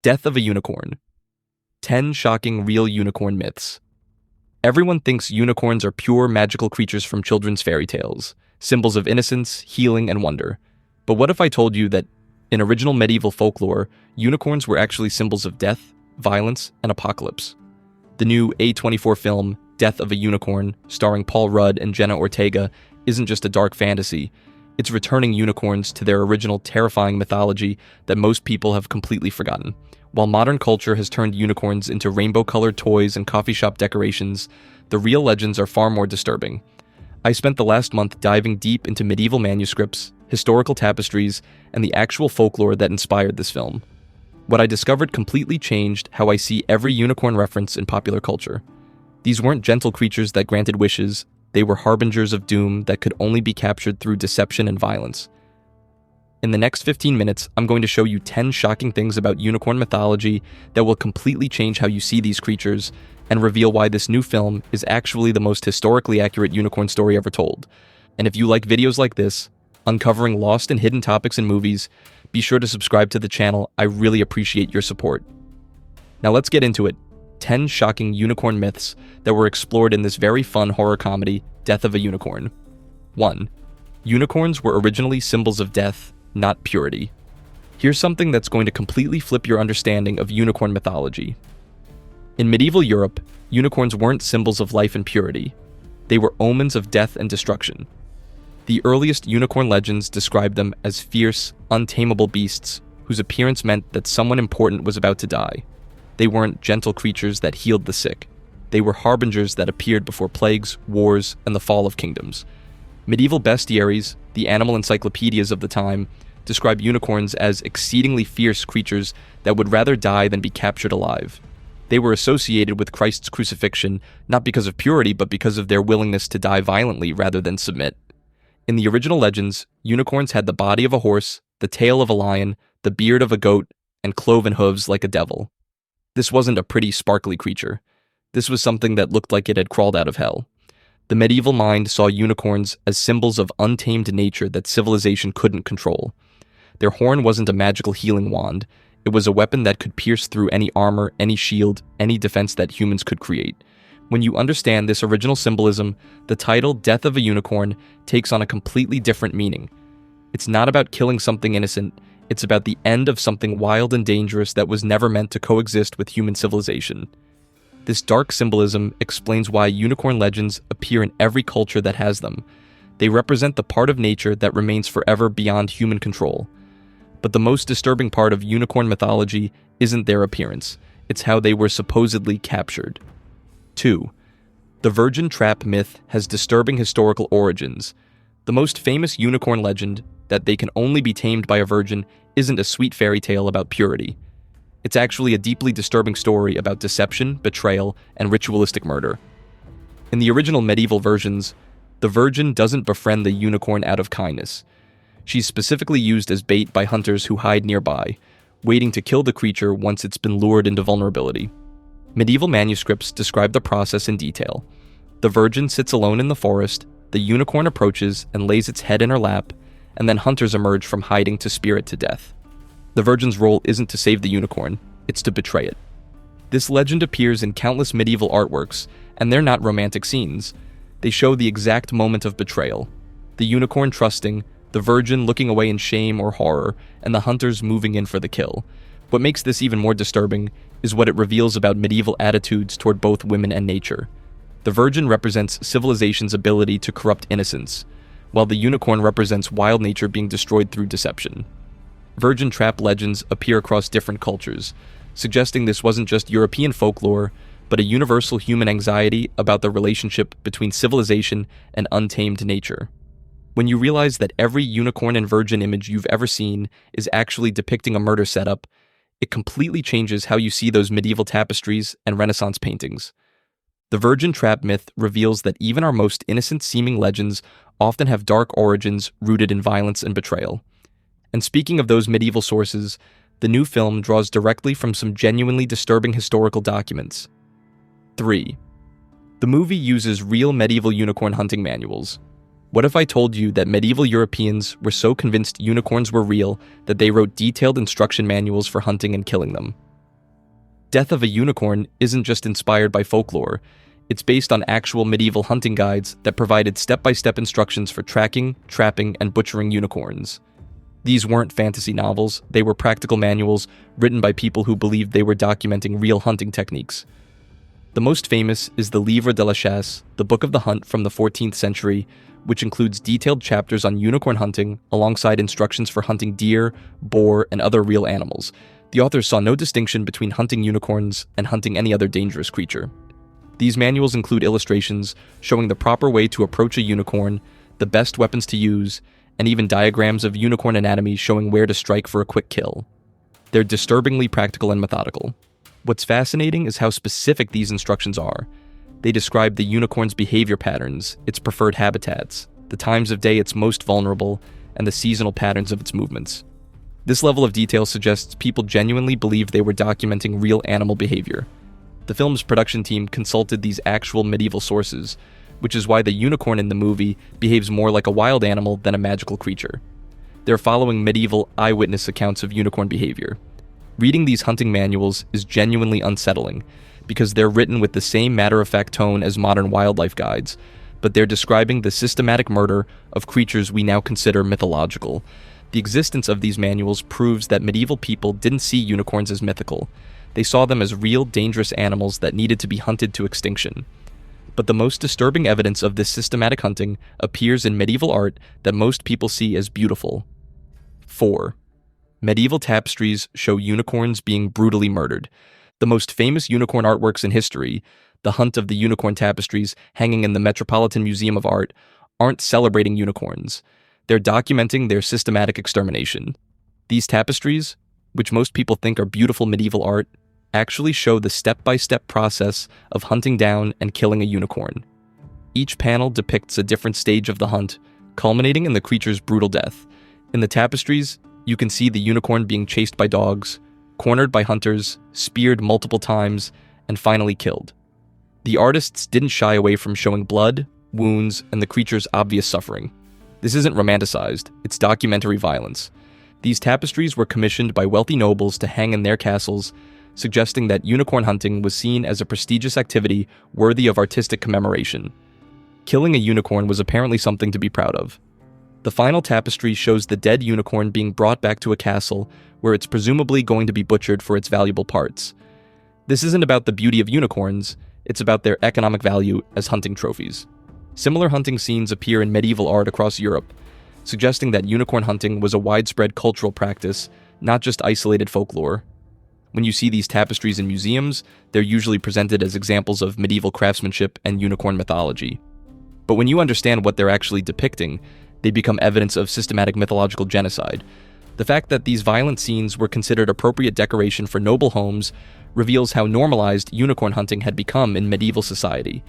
Death of a Unicorn. 10 Shocking Real Unicorn Myths. Everyone thinks unicorns are pure magical creatures from children's fairy tales, symbols of innocence, healing, and wonder. But what if I told you that, in original medieval folklore, unicorns were actually symbols of death, violence, and apocalypse? The new A24 film, Death of a Unicorn, starring Paul Rudd and Jenna Ortega, isn't just a dark fantasy. It's returning unicorns to their original terrifying mythology that most people have completely forgotten. While modern culture has turned unicorns into rainbow-colored toys and coffee shop decorations, the real legends are far more disturbing. I spent the last month diving deep into medieval manuscripts, historical tapestries, and the actual folklore that inspired this film. What I discovered completely changed how I see every unicorn reference in popular culture. These weren't gentle creatures that granted wishes, they were harbingers of doom that could only be captured through deception and violence. In the next 15 minutes, I'm going to show you 10 shocking things about unicorn mythology that will completely change how you see these creatures and reveal why this new film is actually the most historically accurate unicorn story ever told. And if you like videos like this, uncovering lost and hidden topics in movies, be sure to subscribe to the channel. I really appreciate your support. Now let's get into it. 10 shocking unicorn myths that were explored in this very fun horror comedy, Death of a Unicorn. 1. Unicorns were originally symbols of death, not purity. Here's something that's going to completely flip your understanding of unicorn mythology. In medieval Europe, unicorns weren't symbols of life and purity. They were omens of death and destruction. The earliest unicorn legends described them as fierce, untamable beasts whose appearance meant that someone important was about to die. They weren't gentle creatures that healed the sick. They were harbingers that appeared before plagues, wars, and the fall of kingdoms. Medieval bestiaries, the animal encyclopedias of the time, describe unicorns as exceedingly fierce creatures that would rather die than be captured alive. They were associated with Christ's crucifixion, not because of purity, but because of their willingness to die violently rather than submit. In the original legends, unicorns had the body of a horse, the tail of a lion, the beard of a goat, and cloven hooves like a devil. This wasn't a pretty, sparkly creature. This was something that looked like it had crawled out of hell. The medieval mind saw unicorns as symbols of untamed nature that civilization couldn't control. Their horn wasn't a magical healing wand. It was a weapon that could pierce through any armor, any shield, any defense that humans could create. When you understand this original symbolism, the title Death of a Unicorn takes on a completely different meaning. It's not about killing something innocent. It's about the end of something wild and dangerous that was never meant to coexist with human civilization. This dark symbolism explains why unicorn legends appear in every culture that has them. They represent the part of nature that remains forever beyond human control. But the most disturbing part of unicorn mythology isn't their appearance. It's how they were supposedly captured. 2. The virgin trap myth has disturbing historical origins. The most famous unicorn legend, that they can only be tamed by a virgin, isn't a sweet fairy tale about purity. It's actually a deeply disturbing story about deception, betrayal, and ritualistic murder. In the original medieval versions, the virgin doesn't befriend the unicorn out of kindness. She's specifically used as bait by hunters who hide nearby, waiting to kill the creature once it's been lured into vulnerability. Medieval manuscripts describe the process in detail. The virgin sits alone in the forest, the unicorn approaches and lays its head in her lap, and then hunters emerge from hiding to spear it to death. The virgin's role isn't to save the unicorn, it's to betray it. This legend appears in countless medieval artworks, and they're not romantic scenes. They show the exact moment of betrayal. The unicorn trusting, the virgin looking away in shame or horror, and the hunters moving in for the kill. What makes this even more disturbing is what it reveals about medieval attitudes toward both women and nature. The virgin represents civilization's ability to corrupt innocence, while the unicorn represents wild nature being destroyed through deception. Virgin trap legends appear across different cultures, suggesting this wasn't just European folklore, but a universal human anxiety about the relationship between civilization and untamed nature. When you realize that every unicorn and virgin image you've ever seen is actually depicting a murder setup, it completely changes how you see those medieval tapestries and Renaissance paintings. The virgin trap myth reveals that even our most innocent-seeming legends often have dark origins rooted in violence and betrayal. And speaking of those medieval sources, the new film draws directly from some genuinely disturbing historical documents. 3. The movie uses real medieval unicorn hunting manuals. What if I told you that medieval Europeans were so convinced unicorns were real that they wrote detailed instruction manuals for hunting and killing them? Death of a Unicorn isn't just inspired by folklore. It's based on actual medieval hunting guides that provided step-by-step instructions for tracking, trapping, and butchering unicorns. These weren't fantasy novels, they were practical manuals written by people who believed they were documenting real hunting techniques. The most famous is the Livre de la Chasse, the Book of the Hunt from the 14th century, which includes detailed chapters on unicorn hunting alongside instructions for hunting deer, boar, and other real animals. The authors saw no distinction between hunting unicorns and hunting any other dangerous creature. These manuals include illustrations showing the proper way to approach a unicorn, the best weapons to use, and even diagrams of unicorn anatomy showing where to strike for a quick kill. They're disturbingly practical and methodical. What's fascinating is how specific these instructions are. They describe the unicorn's behavior patterns, its preferred habitats, the times of day it's most vulnerable, and the seasonal patterns of its movements. This level of detail suggests people genuinely believed they were documenting real animal behavior. The film's production team consulted these actual medieval sources, which is why the unicorn in the movie behaves more like a wild animal than a magical creature. They're following medieval eyewitness accounts of unicorn behavior. Reading these hunting manuals is genuinely unsettling, because they're written with the same matter-of-fact tone as modern wildlife guides, but they're describing the systematic murder of creatures we now consider mythological. The existence of these manuals proves that medieval people didn't see unicorns as mythical. They saw them as real, dangerous animals that needed to be hunted to extinction. But the most disturbing evidence of this systematic hunting appears in medieval art that most people see as beautiful. 4. Medieval tapestries show unicorns being brutally murdered. The most famous unicorn artworks in history, the Hunt of the Unicorn tapestries hanging in the Metropolitan Museum of Art, aren't celebrating unicorns. They're documenting their systematic extermination. These tapestries, which most people think are beautiful medieval art, actually show the step-by-step process of hunting down and killing a unicorn. Each panel depicts a different stage of the hunt, culminating in the creature's brutal death. In the tapestries, you can see the unicorn being chased by dogs, cornered by hunters, speared multiple times, and finally killed. The artists didn't shy away from showing blood, wounds, and the creature's obvious suffering. This isn't romanticized, it's documentary violence. These tapestries were commissioned by wealthy nobles to hang in their castles, suggesting that unicorn hunting was seen as a prestigious activity worthy of artistic commemoration. Killing a unicorn was apparently something to be proud of. The final tapestry shows the dead unicorn being brought back to a castle where it's presumably going to be butchered for its valuable parts. This isn't about the beauty of unicorns, it's about their economic value as hunting trophies. Similar hunting scenes appear in medieval art across Europe, suggesting that unicorn hunting was a widespread cultural practice, not just isolated folklore. When you see these tapestries in museums, they're usually presented as examples of medieval craftsmanship and unicorn mythology. But when you understand what they're actually depicting, they become evidence of systematic mythological genocide. The fact that these violent scenes were considered appropriate decoration for noble homes reveals how normalized unicorn hunting had become in medieval society.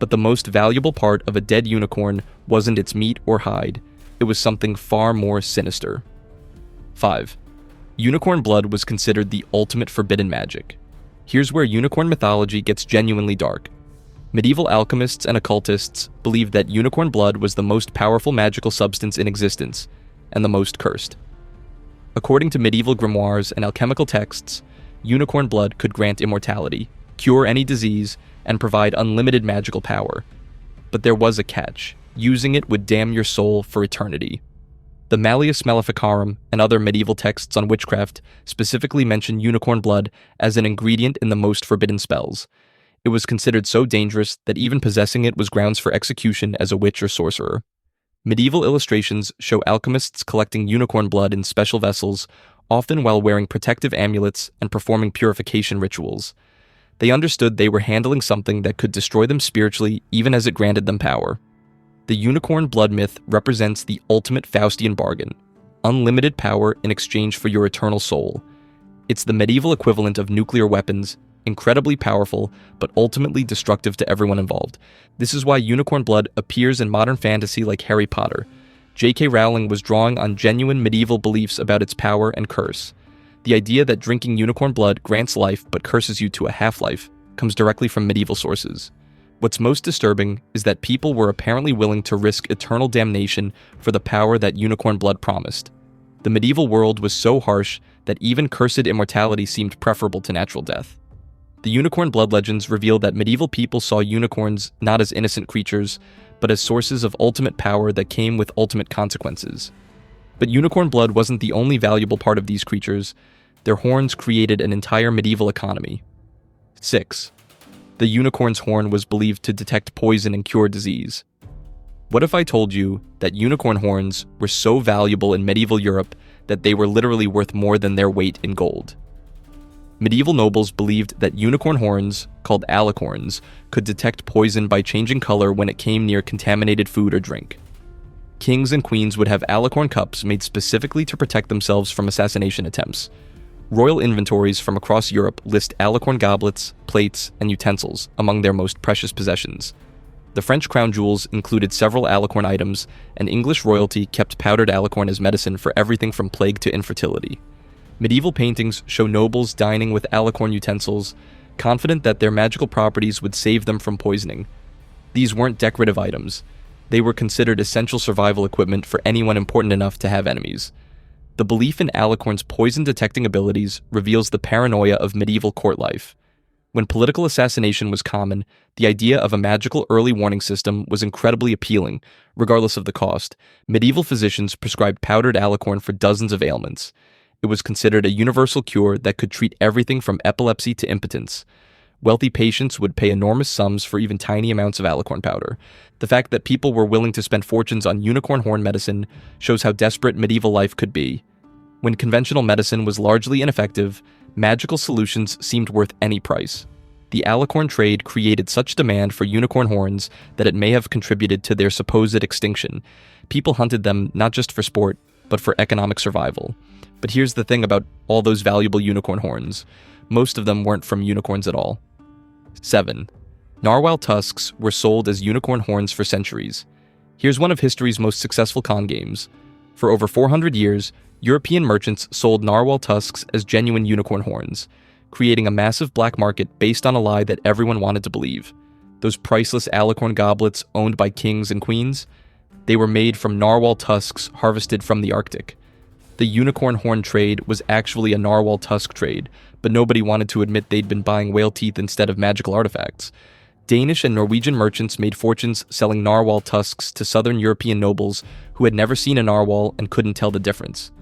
But the most valuable part of a dead unicorn wasn't its meat or hide, it was something far more sinister. 5. Unicorn blood was considered the ultimate forbidden magic. Here's where unicorn mythology gets genuinely dark. Medieval alchemists and occultists believed that unicorn blood was the most powerful magical substance in existence, and the most cursed. According to medieval grimoires and alchemical texts, unicorn blood could grant immortality, cure any disease, and provide unlimited magical power. But there was a catch. Using it would damn your soul for eternity. The Malleus Maleficarum and other medieval texts on witchcraft specifically mention unicorn blood as an ingredient in the most forbidden spells. It was considered so dangerous that even possessing it was grounds for execution as a witch or sorcerer. Medieval illustrations show alchemists collecting unicorn blood in special vessels, often while wearing protective amulets and performing purification rituals. They understood they were handling something that could destroy them spiritually even as it granted them power. The unicorn blood myth represents the ultimate Faustian bargain, unlimited power in exchange for your eternal soul. It's the medieval equivalent of nuclear weapons, incredibly powerful, but ultimately destructive to everyone involved. This is why unicorn blood appears in modern fantasy like Harry Potter. J.K. Rowling was drawing on genuine medieval beliefs about its power and curse. The idea that drinking unicorn blood grants life but curses you to a half-life comes directly from medieval sources. What's most disturbing is that people were apparently willing to risk eternal damnation for the power that unicorn blood promised. The medieval world was so harsh that even cursed immortality seemed preferable to natural death. The unicorn blood legends reveal that medieval people saw unicorns not as innocent creatures, but as sources of ultimate power that came with ultimate consequences. But unicorn blood wasn't the only valuable part of these creatures. Their horns created an entire medieval economy. 6. The unicorn's horn was believed to detect poison and cure disease. What if I told you that unicorn horns were so valuable in medieval Europe that they were literally worth more than their weight in gold? Medieval nobles believed that unicorn horns, called alicorns, could detect poison by changing color when it came near contaminated food or drink. Kings and queens would have alicorn cups made specifically to protect themselves from assassination attempts. Royal inventories from across Europe list alicorn goblets, plates, and utensils among their most precious possessions. The French crown jewels included several alicorn items, and English royalty kept powdered alicorn as medicine for everything from plague to infertility. Medieval paintings show nobles dining with alicorn utensils, confident that their magical properties would save them from poisoning. These weren't decorative items. They were considered essential survival equipment for anyone important enough to have enemies. The belief in alicorn's poison-detecting abilities reveals the paranoia of medieval court life. When political assassination was common, the idea of a magical early warning system was incredibly appealing, regardless of the cost. Medieval physicians prescribed powdered alicorn for dozens of ailments. It was considered a universal cure that could treat everything from epilepsy to impotence. Wealthy patients would pay enormous sums for even tiny amounts of alicorn powder. The fact that people were willing to spend fortunes on unicorn horn medicine shows how desperate medieval life could be. When conventional medicine was largely ineffective, magical solutions seemed worth any price. The alicorn trade created such demand for unicorn horns that it may have contributed to their supposed extinction. People hunted them not just for sport, but for economic survival. But here's the thing about all those valuable unicorn horns. Most of them weren't from unicorns at all. 7. Narwal tusks were sold as unicorn horns for centuries. Here's one of history's most successful con games. For over 400 years, European merchants sold narwal tusks as genuine unicorn horns, creating a massive black market based on a lie that everyone wanted to believe. Those priceless alicorn goblets owned by kings and queens, they were made from narwal tusks harvested from the Arctic. The unicorn horn trade was actually a narwal tusk trade, but nobody wanted to admit they'd been buying whale teeth instead of magical artifacts. Danish and Norwegian merchants made fortunes selling narwal tusks to southern European nobles who had never seen a narwal and couldn't tell the difference.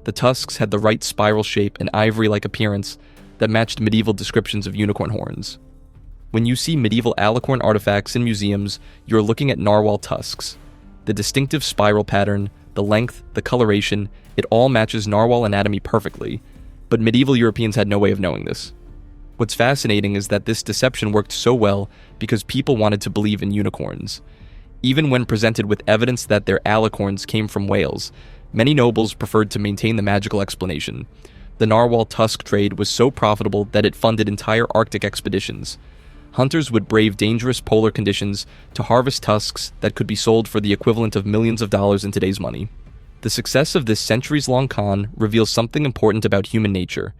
The tusks had the right spiral shape and ivory-like appearance that matched medieval descriptions of unicorn horns. When you see medieval alicorn artifacts in museums, you're looking at narwal tusks. The distinctive spiral pattern, the length, the coloration, it all matches narwal anatomy perfectly, but medieval Europeans had no way of knowing this. What's fascinating is that this deception worked so well because people wanted to believe in unicorns. Even when presented with evidence that their alicorns came from whales, many nobles preferred to maintain the magical explanation. The narwal tusk trade was so profitable that it funded entire Arctic expeditions. Hunters would brave dangerous polar conditions to harvest tusks that could be sold for the equivalent of millions of dollars in today's money. The success of this centuries-long con reveals something important about human nature.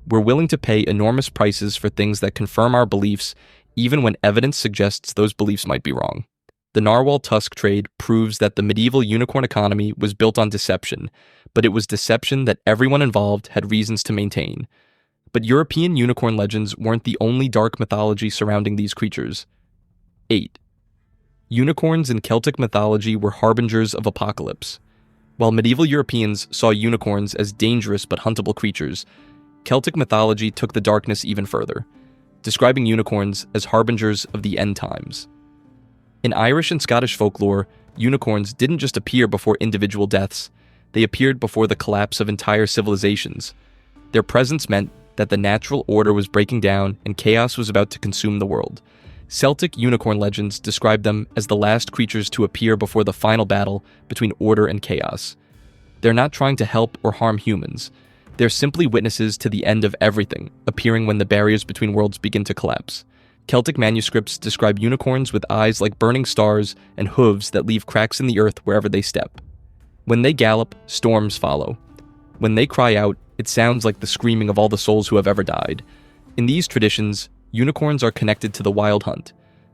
We're willing to pay enormous prices for things that confirm our beliefs, even when evidence suggests those beliefs might be wrong. The narwal tusk trade proves that the medieval unicorn economy was built on deception, but it was deception that everyone involved had reasons to maintain. But European unicorn legends weren't the only dark mythology surrounding these creatures. 8. Unicorns in Celtic mythology were harbingers of apocalypse. While medieval Europeans saw unicorns as dangerous but huntable creatures, Celtic mythology took the darkness even further, describing unicorns as harbingers of the end times. In Irish and Scottish folklore, unicorns didn't just appear before individual deaths, they appeared before the collapse of entire civilizations. Their presence meant that the natural order was breaking down and chaos was about to consume the world. Celtic unicorn legends describe them as the last creatures to appear before the final battle between order and chaos. They're not trying to help or harm humans. They're simply witnesses to the end of everything, appearing when the barriers between worlds begin to collapse. Celtic manuscripts describe unicorns with eyes like burning stars and hooves that leave cracks in the earth wherever they step. When they gallop, storms follow. When they cry out, it sounds like the screaming of all the souls who have ever died. In these traditions, unicorns are connected to the wild hunt,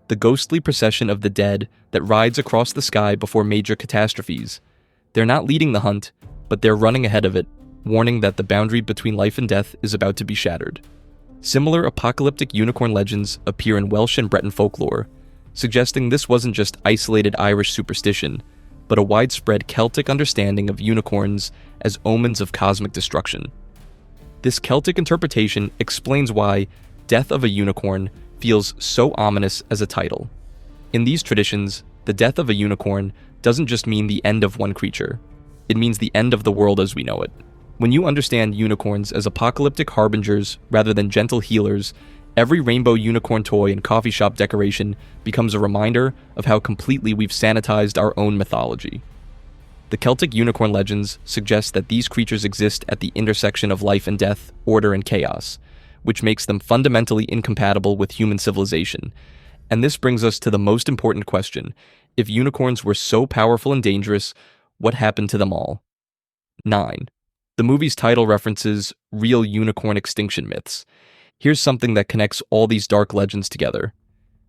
the ghostly procession of the dead that rides across the sky before major catastrophes. They're not leading the hunt, but they're running ahead of it, warning that the boundary between life and death is about to be shattered. Similar apocalyptic unicorn legends appear in Welsh and Breton folklore, suggesting this wasn't just isolated Irish superstition, but a widespread Celtic understanding of unicorns as omens of cosmic destruction. This Celtic interpretation explains why Death of a Unicorn feels so ominous as a title. In these traditions, the death of a unicorn doesn't just mean the end of one creature, it means the end of the world as we know it. When you understand unicorns as apocalyptic harbingers rather than gentle healers, every rainbow unicorn toy and coffee shop decoration becomes a reminder of how completely we've sanitized our own mythology. The Celtic unicorn legends suggest that these creatures exist at the intersection of life and death, order and chaos, which makes them fundamentally incompatible with human civilization. And this brings us to the most important question. If unicorns were so powerful and dangerous, what happened to them all? 9. The movie's title references real unicorn extinction myths. Here's something that connects all these dark legends together.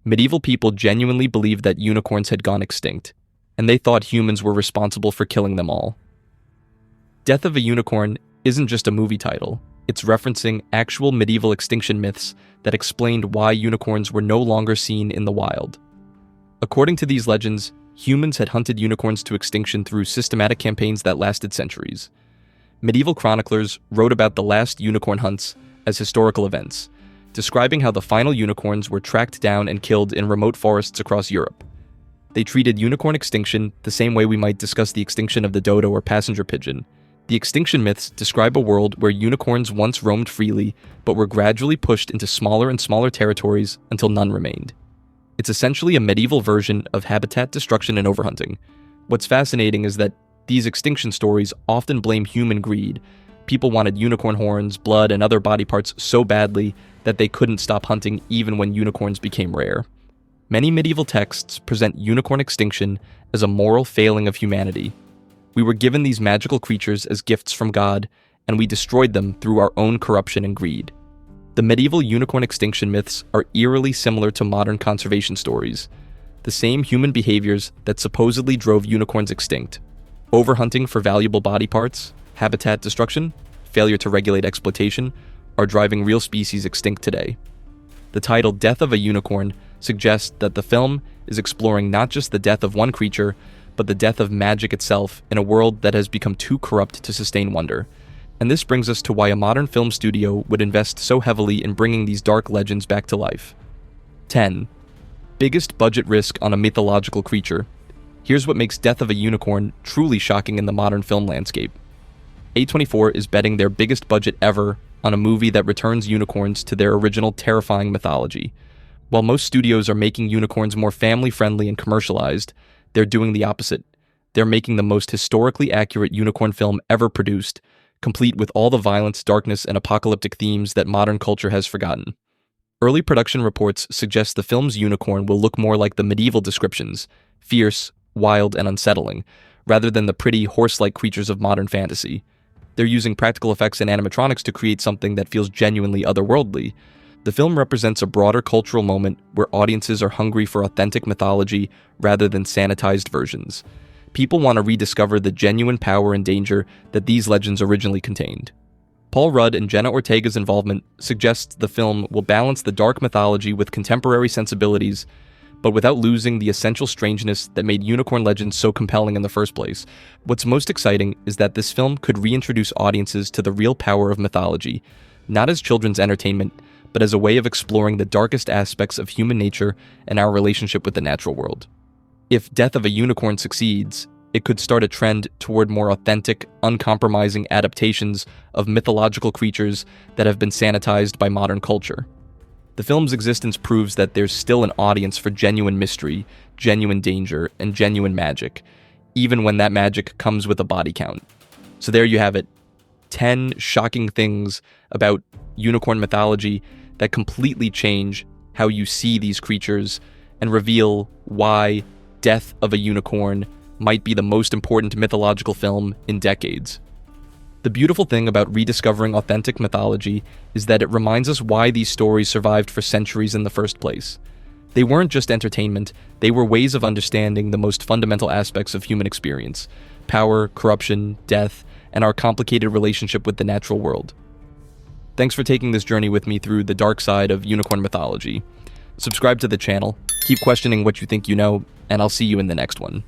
Medieval people genuinely believed that unicorns had gone extinct, and they thought humans were responsible for killing them all. Death of a Unicorn isn't just a movie title, it's referencing actual medieval extinction myths that explained why unicorns were no longer seen in the wild. According to these legends, humans had hunted unicorns to extinction through systematic campaigns that lasted centuries. Medieval chroniclers wrote about the last unicorn hunts as historical events, describing how the final unicorns were tracked down and killed in remote forests across Europe. They treated unicorn extinction the same way we might discuss the extinction of the dodo or passenger pigeon. The extinction myths describe a world where unicorns once roamed freely, but were gradually pushed into smaller and smaller territories until none remained. It's essentially a medieval version of habitat destruction and overhunting. What's fascinating is that these extinction stories often blame human greed. People wanted unicorn horns, blood, and other body parts so badly that they couldn't stop hunting even when unicorns became rare. Many medieval texts present unicorn extinction as a moral failing of humanity. We were given these magical creatures as gifts from God, and we destroyed them through our own corruption and greed. The medieval unicorn extinction myths are eerily similar to modern conservation stories. The same human behaviors that supposedly drove unicorns extinct. Overhunting for valuable body parts, habitat destruction, failure to regulate exploitation, are driving real species extinct today. The title Death of a Unicorn suggests that the film is exploring not just the death of one creature, but the death of magic itself in a world that has become too corrupt to sustain wonder. And this brings us to why a modern film studio would invest so heavily in bringing these dark legends back to life. 10. Biggest budget risk on a mythological creature. Here's what makes Death of a Unicorn truly shocking in the modern film landscape. A24 is betting their biggest budget ever on a movie that returns unicorns to their original terrifying mythology. While most studios are making unicorns more family-friendly and commercialized, they're doing the opposite. They're making the most historically accurate unicorn film ever produced, complete with all the violence, darkness, and apocalyptic themes that modern culture has forgotten. Early production reports suggest the film's unicorn will look more like the medieval descriptions, fierce, wild, and unsettling, rather than the pretty, horse-like creatures of modern fantasy. They're using practical effects and animatronics to create something that feels genuinely otherworldly. The film represents a broader cultural moment where audiences are hungry for authentic mythology rather than sanitized versions. People want to rediscover the genuine power and danger that these legends originally contained. Paul Rudd and Jenna Ortega's involvement suggests the film will balance the dark mythology with contemporary sensibilities, but without losing the essential strangeness that made unicorn legends so compelling in the first place. What's most exciting is that this film could reintroduce audiences to the real power of mythology, not as children's entertainment, but as a way of exploring the darkest aspects of human nature and our relationship with the natural world. If Death of a Unicorn succeeds, it could start a trend toward more authentic, uncompromising adaptations of mythological creatures that have been sanitized by modern culture. The film's existence proves that there's still an audience for genuine mystery, genuine danger, and genuine magic, even when that magic comes with a body count. So there you have it. 10 shocking things about unicorn mythology that completely change how you see these creatures and reveal why Death of a Unicorn might be the most important mythological film in decades. The beautiful thing about rediscovering authentic mythology is that it reminds us why these stories survived for centuries in the first place. They weren't just entertainment, they were ways of understanding the most fundamental aspects of human experience: power, corruption, death, and our complicated relationship with the natural world. Thanks for taking this journey with me through the dark side of unicorn mythology. Subscribe to the channel, keep questioning what you think you know, and I'll see you in the next one.